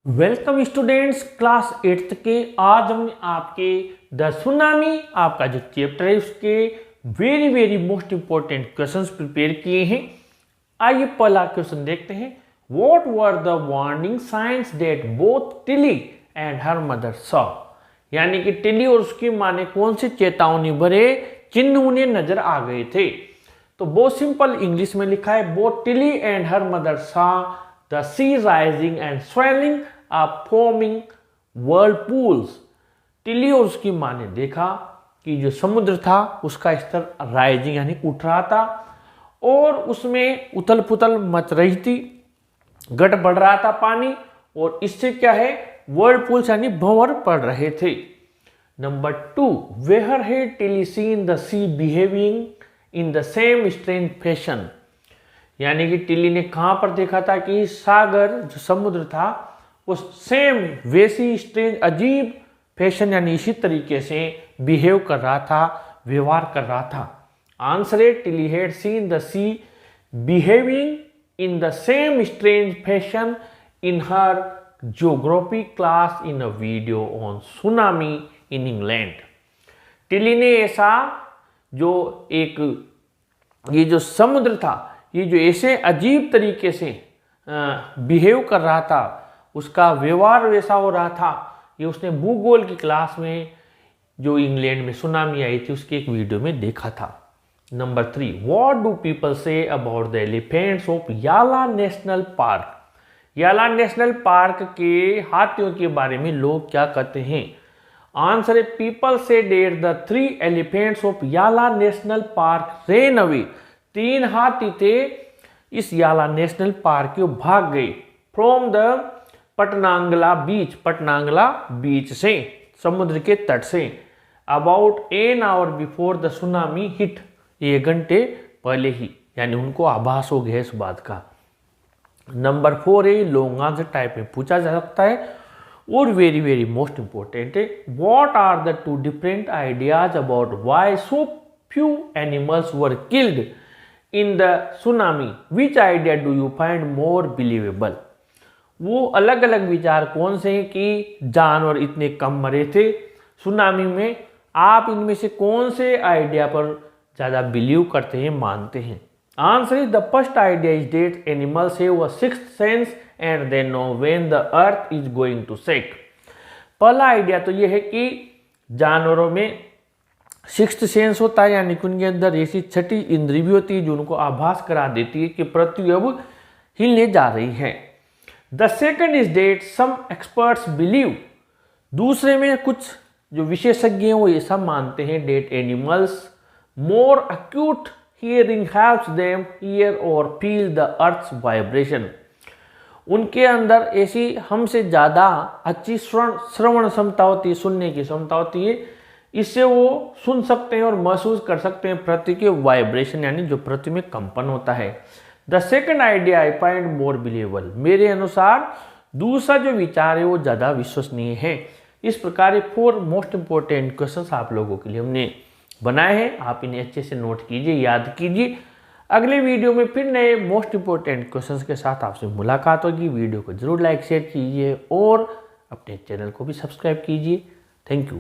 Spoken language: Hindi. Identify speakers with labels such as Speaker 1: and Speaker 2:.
Speaker 1: वेलकम स्टूडेंट्स क्लास 8th के। आज हमने आपके द सुनामी आपका जो चैप्टर है उसके very most important questions prepare किए हैं। आइए पहला क्वेश्चन देखते हैं। What were the warning signs that both Tilly and her mother saw, यानी कि टिली और उसकी माँ ने कौन से चेतावनी भरे चिन्ह उन्हें नजर आ गए थे। तो बहुत सिंपल इंग्लिश में लिखा है, both Tilly and her mother saw the sea rising and swelling are forming whirlpools। Tilly और उसकी माँ ने देखा कि जो समुद्र था उसका स्तर राइजिंग यानी उठ रहा था और उसमें उथल पुथल मच रही थी, घट बढ़ रहा था पानी, और इससे क्या है whirlpools यानी भंवर पड़ रहे थे। Number 2, where had Tilly seen the sea behaving in the same strange fashion, यानी कि टिली ने कहां पर देखा था कि सागर जो समुद्र था वो सेम वैसी स्ट्रेंज अजीब फैशन यानी इसी तरीके से बिहेव कर रहा था, व्यवहार कर रहा था। आंसर है Tilly had seen the sea behaving in the same strange fashion in her geography class in a video on tsunami in England. Tilly ने ऐसा जो एक ये जो समुद्र था ये जो ऐसे अजीब तरीके से बिहेव कर रहा था, उसका व्यवहार वैसा हो रहा था, ये उसने भूगोल की क्लास में जो इंग्लैंड में सुनामी आई थी उसकी एक वीडियो में देखा था। Number 3, what do people say about the elephants of याला नेशनल पार्क। याला नेशनल पार्क के हाथियों के बारे में लोग क्या कहते हैं। आंसर है पीपल से डेट द 3 एलिफेंट्स ऑफ याला नेशनल पार्क रेन अवे। 3 हाथी थे इस याला नेशनल पार्क के, भाग गए फ्रॉम द पटनांगला बीच, पटनांगला बीच से, समुद्र के तट से, about an hour before the tsunami hit, 1 घंटे पहले ही, यानी उनको आभास हो गया इस बात का। नंबर 4 है लॉन्ग आंसर टाइप में पूछा जा सकता है और वेरी मोस्ट इंपॉर्टेंट है। What are the 2 different ideas about why so few animals were killed in the tsunami, which idea do you find more believable. वो अलग अलग विचार कौन से हैं कि जानवर इतने कम मरे थे सुनामी में, आप इनमें से कौन से आइडिया पर ज़्यादा बिलीव करते हैं, मानते हैं। Answer is the first idea is that animals have a sixth sense and they know when the earth is going to shake. पहला आइडिया तो ये है कि जानवरों में सिक्स्थ सेंस होता है, यानी कि उनके अंदर ऐसी छठी इंद्री भी होती है जो उनको आभास करा देती है कि पृथ्वी अब हिलने जा रही है। The second is that some experts believe, दूसरे में कुछ जो विशेषज्ञ हैं वो ऐसा मानते हैं that animals more acute hearing helps them hear और फील द अर्थ्स वाइब्रेशन, उनके अंदर ऐसी हमसे ज़्यादा अच्छी श्रवण क्षमता होती है, सुनने की क्षमता होती है, इससे वो सुन सकते हैं और महसूस कर सकते हैं पृथ्वी के वाइब्रेशन, यानी जो पृथ्वी में कंपन होता है। The second idea I find more believable, मेरे अनुसार दूसरा जो विचार है वो ज़्यादा विश्वसनीय है। इस प्रकार 4 मोस्ट इंपॉर्टेंट क्वेश्चंस आप लोगों के लिए हमने बनाए हैं, आप इन्हें अच्छे से नोट कीजिए, याद कीजिए। अगले वीडियो में फिर नए मोस्ट इंपॉर्टेंट क्वेश्चंस के साथ आपसे मुलाकात होगी। वीडियो को जरूर लाइक शेयर कीजिए और अपने चैनल को भी सब्सक्राइब कीजिए। Thank you.